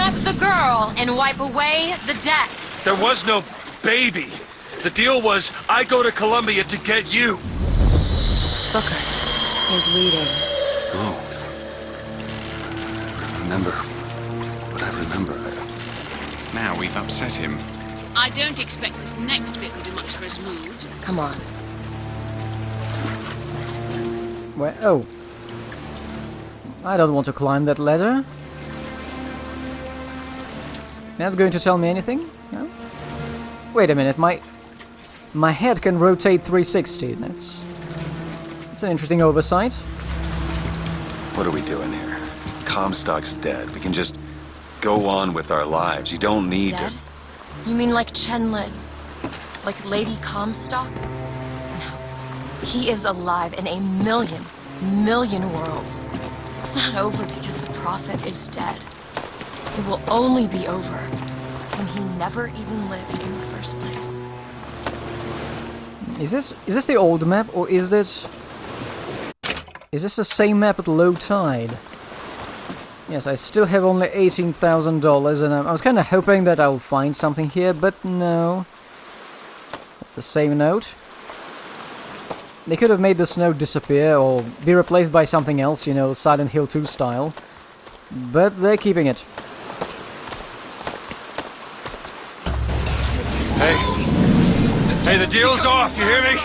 us the girl and wipe away the debt. There was no baby. The deal was, I go to Columbia to get you. Booker, you're bleeding. Oh. I remember what I remember. Now we've upset him. I don't expect this next bit will do much for his mood. Come on. Where? Oh. I don't want to climb that ladder. Not going to tell me anything? No? Wait a minute, my head can rotate 360. That's an interesting oversight. What are we doing here? Comstock's dead. We can just go on with our lives. You don't need Dead? to... You mean like Chen Lin? Like Lady Comstock? No. He is alive in a million worlds. It's not over because the Prophet is dead. It will only be over when he never even lived in the first place. Is this the old map, or is this the same map at low tide? Yes, I still have only $18,000, and I was kind of hoping that I'll find something here, but no. That's the same note. They could have made this note disappear, or be replaced by something else, you know, Silent Hill 2 style. But they're keeping it. Hey, the deal's off, you hear me?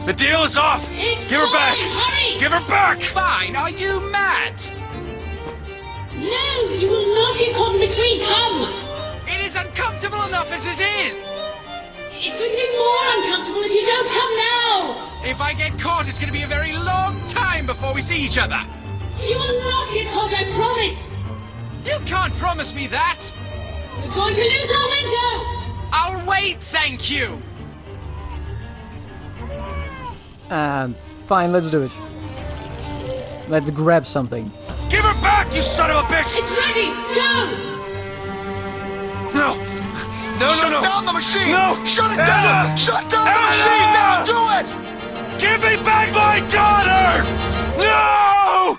The deal is off! Give her back! Hurry! Give her back! Fine, are you mad? No, you will not get caught in between. Come! It is uncomfortable enough as it is! It's going to be more uncomfortable if you don't come now! If I get caught, it's going to be a very long time before we see each other! You will not get caught, I promise! You can't promise me that! We're going to lose our window! I'll wait, thank you! Fine, let's do it. Let's grab something. Give her back, you son of a bitch! It's ready! Go! No! Shut down the machine! No! Shut it Anna! down! Shut down the Anna! machine! Now do it! Give me back my daughter! No!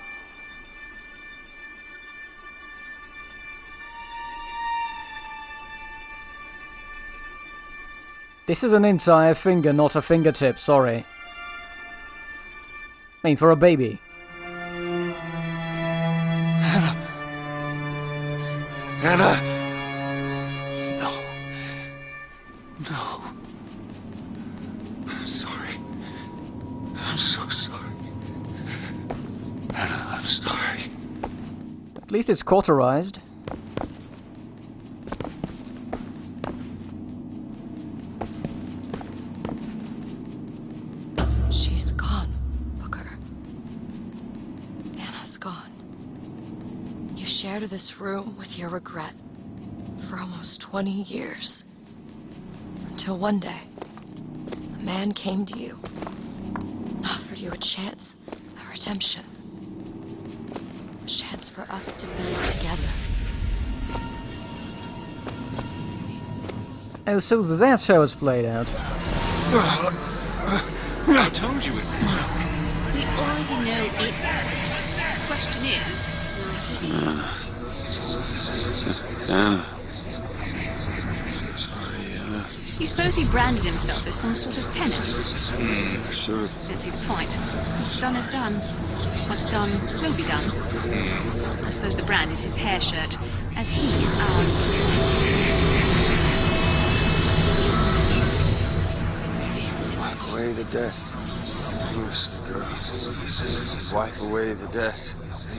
This is an entire finger, not a fingertip, sorry. I mean, for a baby. Anna! No. No. I'm sorry. I'm so sorry. Anna, I'm sorry. At least it's cauterized. She's gone, Booker. Anna's gone. You shared this room with your regret for almost 20 years. Until one day, a man came to you and offered you a chance, a redemption. A chance for us to be together. Oh, so that's how it's played out. I told you it would work. We already know it works. The question is, will he? Anna. Sorry, Anna. You suppose he branded himself as some sort of penance? Sure. Don't see the point. What's done is done. What's done will be done. I suppose the brand is his hair shirt, as he is ours. Wipe away the debt. Use the girl. Wipe away the debt.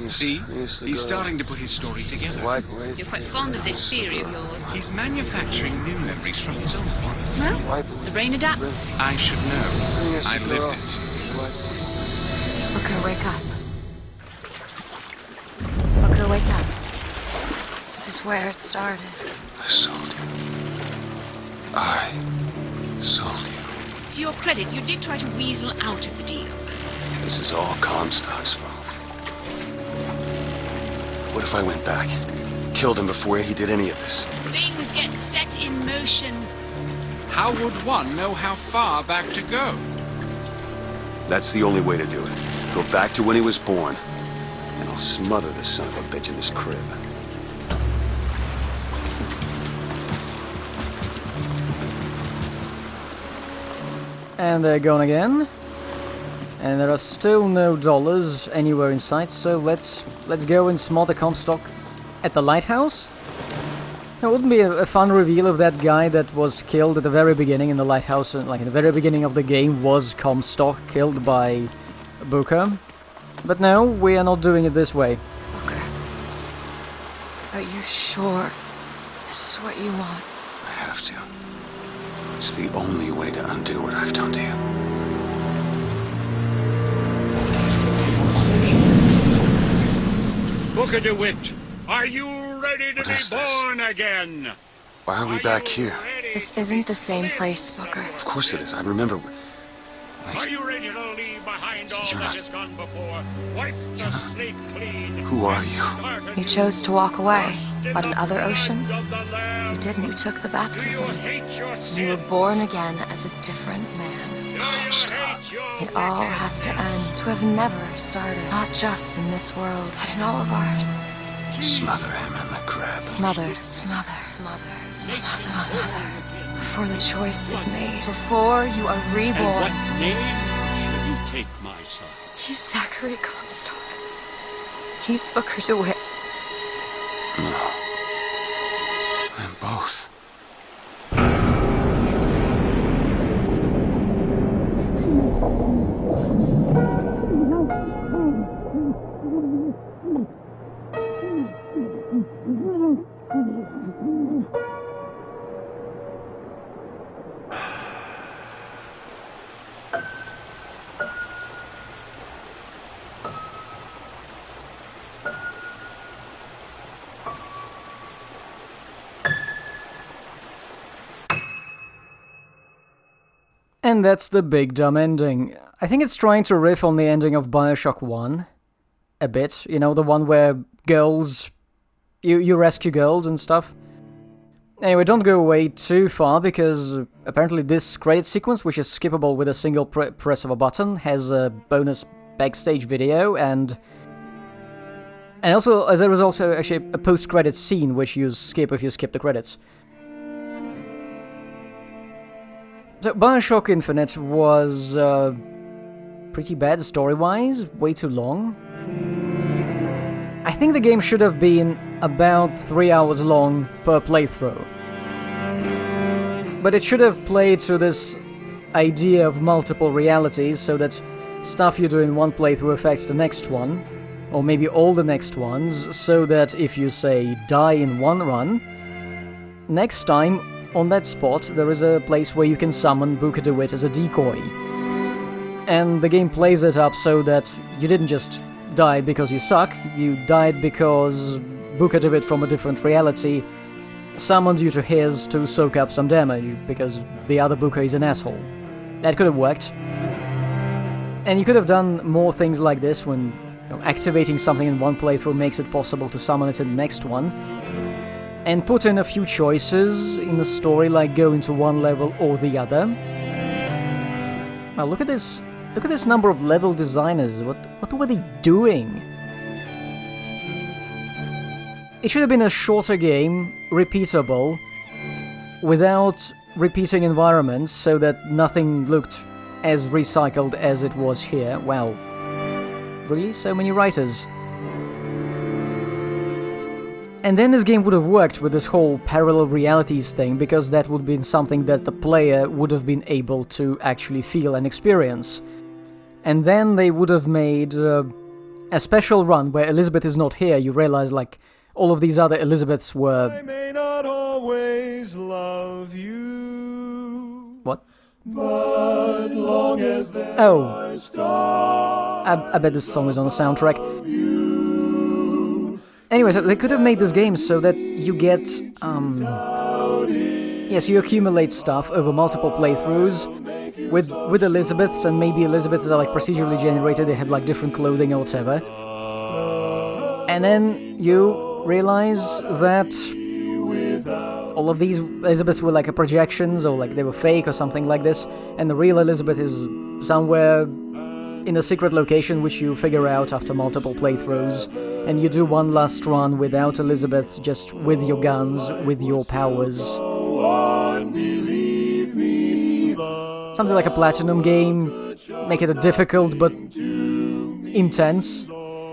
See? Use the He's girl. starting to put his story together. Wipe away the You're quite fond of this theory of yours. He's manufacturing new memories from his old ones. Well, Wipe away. the brain adapts. I should know. Yes, I girl. lived it. Booker, wake up. Booker, wake up. This is where it started. I sold you. I sold you. To your credit, you did try to weasel out of the deal. This is all Comstock's fault. What if I went back? Killed him before he did any of this? Things get set in motion. How would one know how far back to go? That's the only way to do it. Go back to when he was born, and I'll smother the son of a bitch in his crib. And they're gone again. And there are still no dollars anywhere in sight, so let's go and smother Comstock at the lighthouse. It wouldn't be a fun reveal if that guy that was killed at the very beginning in the lighthouse, like in the very beginning of the game, was Comstock, killed by Booker. But no, we are not doing it this way. Booker, are you sure this is what you want? I have to. It's the only way to undo what I've done to you. Booker DeWitt, are you ready to What be is this? born again? Why are we back here? This isn't the same place, Booker. Of course it is. I remember. Are you ready to leave behind all You're that not- has gone before? Wipe the slate clean. Who are you? Start You anew. chose to walk away, but in the other blood oceans, of the Lamb. you didn't. You took the Do you baptism. hate your You were sin? born again as a different man. Do you hate your It all wickedness? has to end. To have never started. Not just in this world, but in all of ours. Smother him in the crib. Smother, smother, smother, smother, smother. Before the choice is made. Before you are And reborn. what name shall you take, my son? He's Zachary Comstock. He's Booker DeWitt. No. I'm both. And that's the big dumb ending. I think it's trying to riff on the ending of BioShock 1 a bit, you know, the one where girls... You rescue girls and stuff. Anyway, don't go away too far, because apparently this credit sequence, which is skippable with a single press of a button, has a bonus backstage video, and also there is also actually a post-credits scene, which you skip if you skip the credits. So, BioShock Infinite was pretty bad story-wise, way too long. I think the game should have been about 3 hours long per playthrough. But it should have played to this idea of multiple realities, so that stuff you do in one playthrough affects the next one, or maybe all the next ones, so that if you, say, die in one run, next time, on that spot, there is a place where you can summon Booker DeWitt as a decoy. And the game plays it up so that you didn't just die because you suck, you died because Booker DeWitt from a different reality summoned you to his to soak up some damage, because the other Booker is an asshole. That could have worked. And you could have done more things like this when, you know, activating something in one playthrough makes it possible to summon it in the next one. And put in a few choices in the story, like go into one level or the other. Now look at this number of level designers. What were they doing? It should have been a shorter game, repeatable, without repeating environments, so that nothing looked as recycled as it was here. Wow. Really? So many writers. And then this game would have worked with this whole parallel realities thing, because that would have been something that the player would have been able to actually feel and experience. And then they would have made a special run where Elizabeth is not here. You realize, like, all of these other Elizabeths were... I may not always love you, What? but long as there Oh. are stars, I bet this song is on the soundtrack. Anyway, so they could have made this game so that you get, yes, you accumulate stuff over multiple playthroughs with Elizabeths, and maybe Elizabeths are like procedurally generated, they have like different clothing or whatever. And then you realize that all of these Elizabeths were like a projections, or like they were fake or something like this, and the real Elizabeth is somewhere in a secret location, which you figure out after multiple playthroughs, and you do one last run without Elizabeth, just with your guns, with your powers. believe me, the Something like a Platinum game, make it a difficult but intense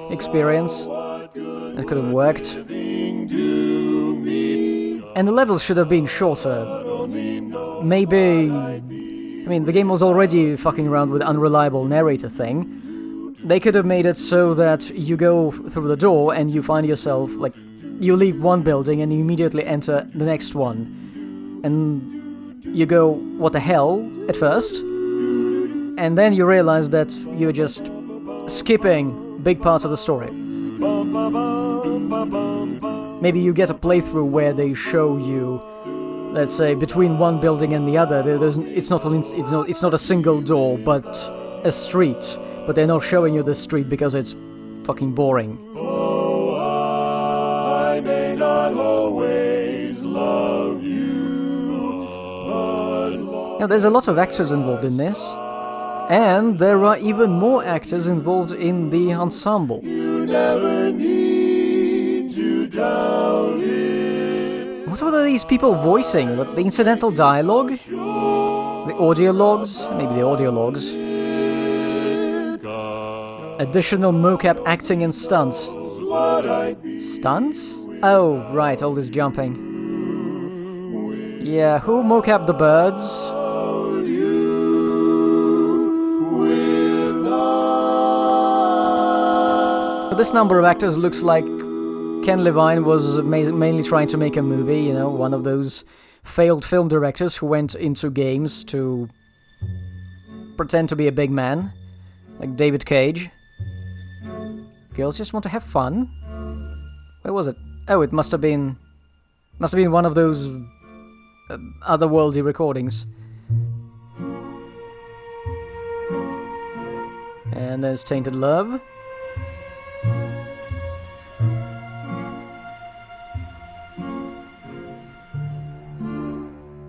experience. It could have worked. And the levels should have been shorter. Maybe... I mean, the game was already fucking around with unreliable narrator thing. They could have made it so that you go through the door and you find yourself, like, you leave one building and you immediately enter the next one. And you go, what the hell, at first. And then you realize that you're just skipping big parts of the story. Maybe you get a playthrough where they show you, let's say, between one building and the other, it's not a single door, but a street. But they're not showing you the street because it's fucking boring. Oh, I may not always love you, but Now, there's a lot of actors involved in this, and there are even more actors involved in the ensemble. you never need to doubt it. What were these people voicing? The incidental dialogue? The audio logs? Maybe the audio logs. Additional mocap acting and stunts. Stunts? Oh, right, all this jumping. Yeah, who mocapped the birds? But this number of actors looks like Ken Levine was mainly trying to make a movie, you know, one of those failed film directors who went into games to pretend to be a big man, like David Cage. Girls just want to have fun. Where was it? Oh, it must have been one of those otherworldly recordings. And there's Tainted Love.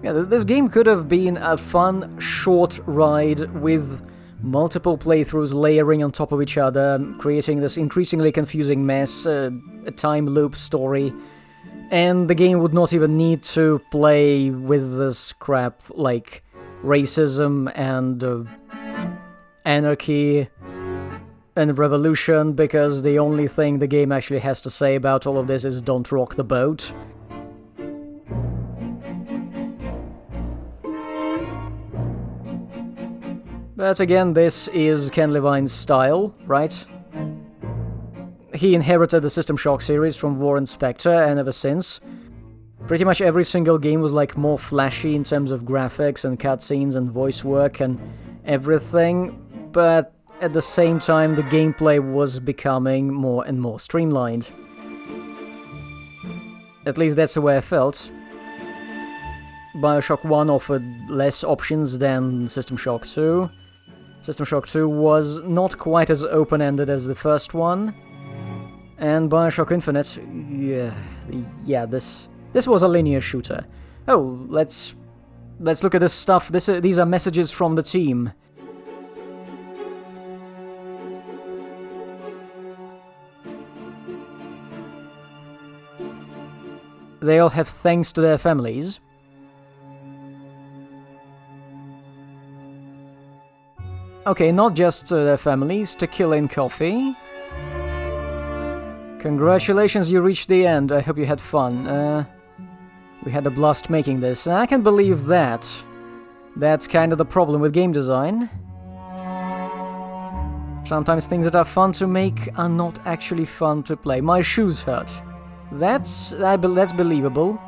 Yeah, this game could have been a fun, short ride with multiple playthroughs layering on top of each other, creating this increasingly confusing mess, a time loop story, and the game would not even need to play with this crap like racism and anarchy and revolution, because the only thing the game actually has to say about all of this is don't rock the boat. But again, this is Ken Levine's style, right? He inherited the System Shock series from Warren Spector, and ever since, pretty much every single game was like more flashy in terms of graphics and cutscenes and voice work and everything, but at the same time the gameplay was becoming more and more streamlined. At least that's the way I felt. BioShock 1 offered less options than System Shock 2. System Shock 2 was not quite as open-ended as the first one. And BioShock Infinite, yeah, this was a linear shooter. Oh, let's look at this stuff. These are messages from the team. They all have thanks to their families. Okay, not just their families, to kill in coffee. Congratulations, you reached the end. I hope you had fun. We had a blast making this. I can believe that. That's kind of the problem with game design. Sometimes things that are fun to make are not actually fun to play. My shoes hurt. That's believable.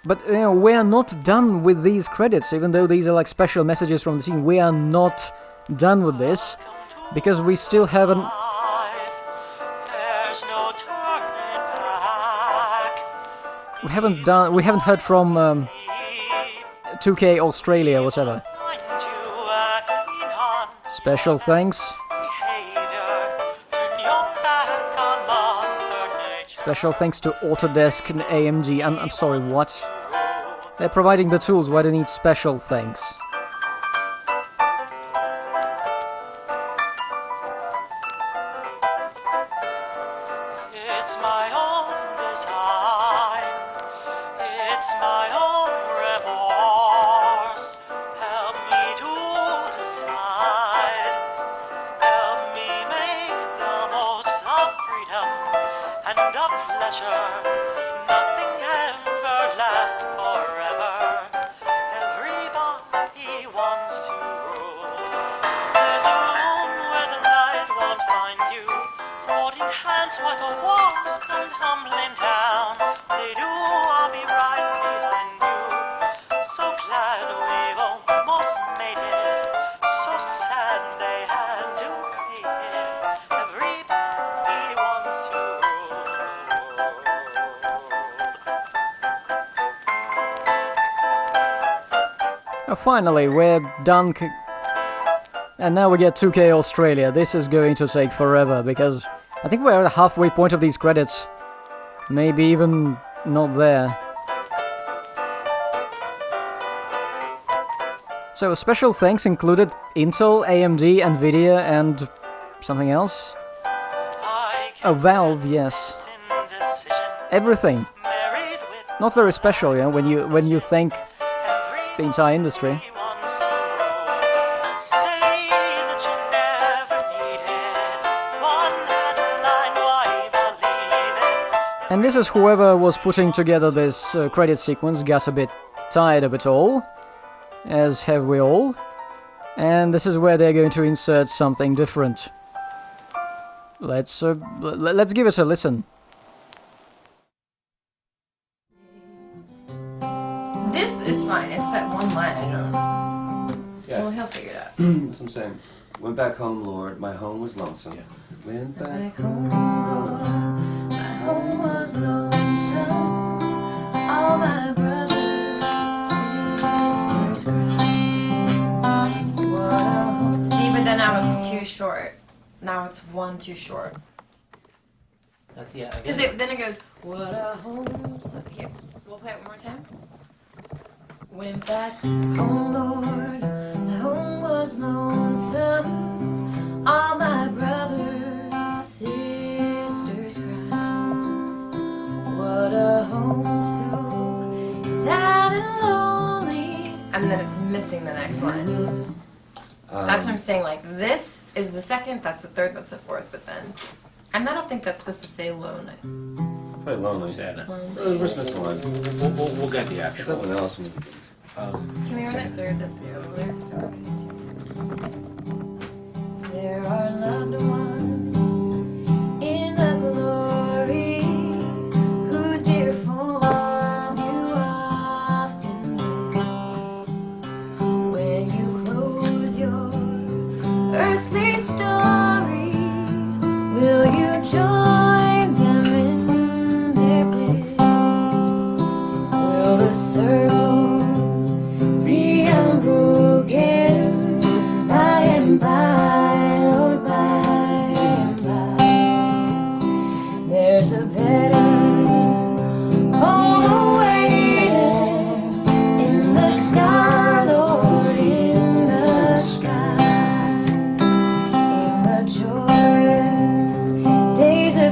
But, you know, we are not done with these credits, even though these are like special messages from the team. We are not done with this, because we still haven't... We haven't heard from 2K Australia, whatever. Special thanks. Special thanks to Autodesk and AMD. I'm sorry, what? They're providing the tools, why do they need special thanks? It's my own design. It's my own remorse. Help me to decide. Help me make the most of freedom and of pleasure. Nothing ever lasts forever. Everybody wants to rule. There's a room where the night won't find you. Holding hands while the walls come tumbling down. They do, I'll be right behind you. So glad we've almost made it. So sad they had to hate it. Everybody wants to rule. Oh, finally, we're done. And now we get 2K Australia. This is going to take forever, because I think we're at the halfway point of these credits. Maybe even not there. So, special thanks included Intel, AMD, Nvidia, and something else? Oh, Valve, yes. Everything. Not very special, you know, when you thank the entire industry. And this is whoever was putting together this credit sequence got a bit tired of it all, as have we all, and this is where they're going to insert something different. Let's give it a listen. This is fine. It's that one line I don't. Yeah. Well, he'll figure it out. That's what I'm saying. Went back home, Lord. My home was lonesome. Yeah. Went back home, Lord. My home was lonesome. All my brothers, sisters cried. What a home. See, but then now it's too short. Now it's one too short. Yeah, Because then it goes, what a home. So here, we'll play it one more time. Went back home, Lord. My home was lonesome. All my brothers, sisters cried. What a home so sad and lonely. And then it's missing the next line. That's what I'm saying. Like, this is the second, that's the third, that's the fourth, but then. And I don't think that's supposed to say lonely. Probably lonely. Sad. We're missing one. We'll get the actual. Nothing else. Can we run it through this lyrics? There are loved ones in the glory whose dear forms you often miss. When you close your earthly story, will you join them in their bliss? Will the circle be unbroken by and by, Lord, by and by? There's a better home awaiting in the sky, Lord, in the sky, in the joyous days of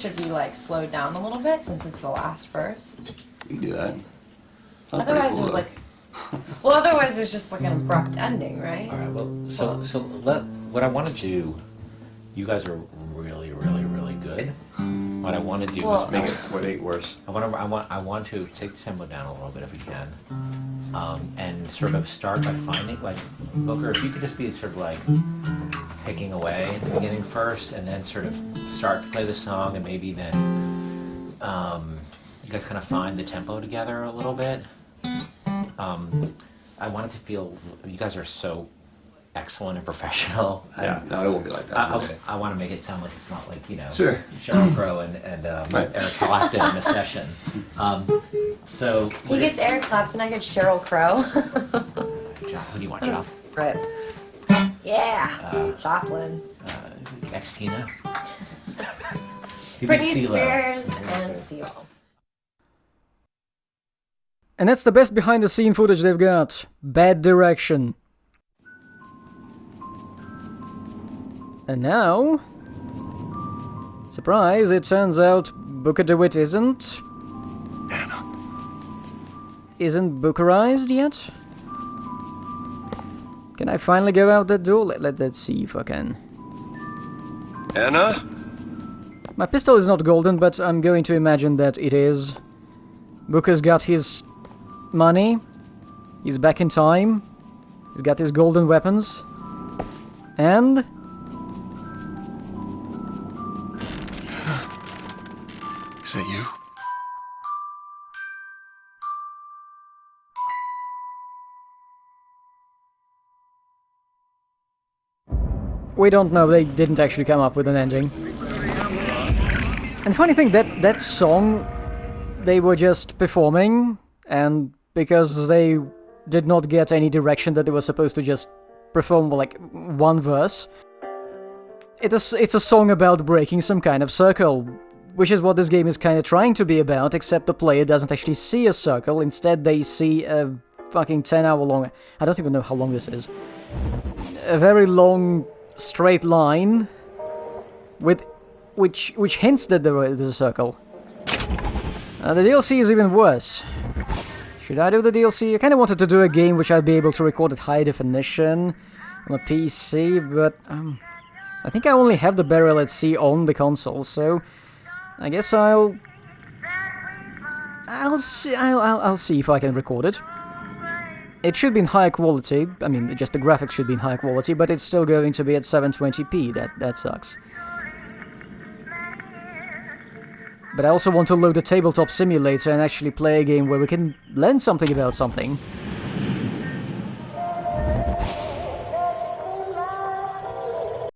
should be like slowed down a little bit since it's the last verse. You can do that. Otherwise, there's like, well, otherwise there's just like an abrupt ending, right? All right. Well, what I want to do. You guys are really, really, really good. What I want to do is make it 8 worse. I want to take the tempo down a little bit if we can, and sort of start by finding like Booker. If you could just be sort of like picking away at the beginning first, and then sort of start to play the song, and maybe then you guys kind of find the tempo together a little bit. I want it to feel you guys are so excellent and professional. Yeah, no, it won't be like that. I want to make it sound like it's not like, you know, Sure. Sheryl Crow and Right. Eric Clapton in a session. So He gets Eric Clapton, I get Sheryl Crow. Who do you want, Job? Rip. Yeah. Joplin. Ex-Tina? Britney Spears and CeeLo. And that's the best behind-the-scene footage they've got. Bad direction. And now... surprise, it turns out Booker DeWitt isn't... Anna. Isn't Bookerized yet? Can I finally go out that door? Let's see if I can. Anna? My pistol is not golden, but I'm going to imagine that it is. Booker's got his money. He's back in time. He's got his golden weapons. And... Is that you? we don't know, they didn't actually come up with an ending. And funny thing, that song, they were just performing, and because they did not get any direction that they were supposed to just perform, like, one verse, it's a song about breaking some kind of circle, which is what this game is kind of trying to be about, except the player doesn't actually see a circle, instead they see a fucking 10-hour long... I don't even know how long this is. A very long, straight line, with which hints that there's a circle. The DLC is even worse. Should I do the DLC? I kind of wanted to do a game which I'd be able to record at high definition on a PC, but I think I only have the barrel at sea on the console, so I guess I'll see if I can record it. It should be in high quality. I mean, just the graphics should be in high quality, but it's still going to be at 720p. That sucks. But I also want to load a tabletop simulator and actually play a game where we can learn something about something.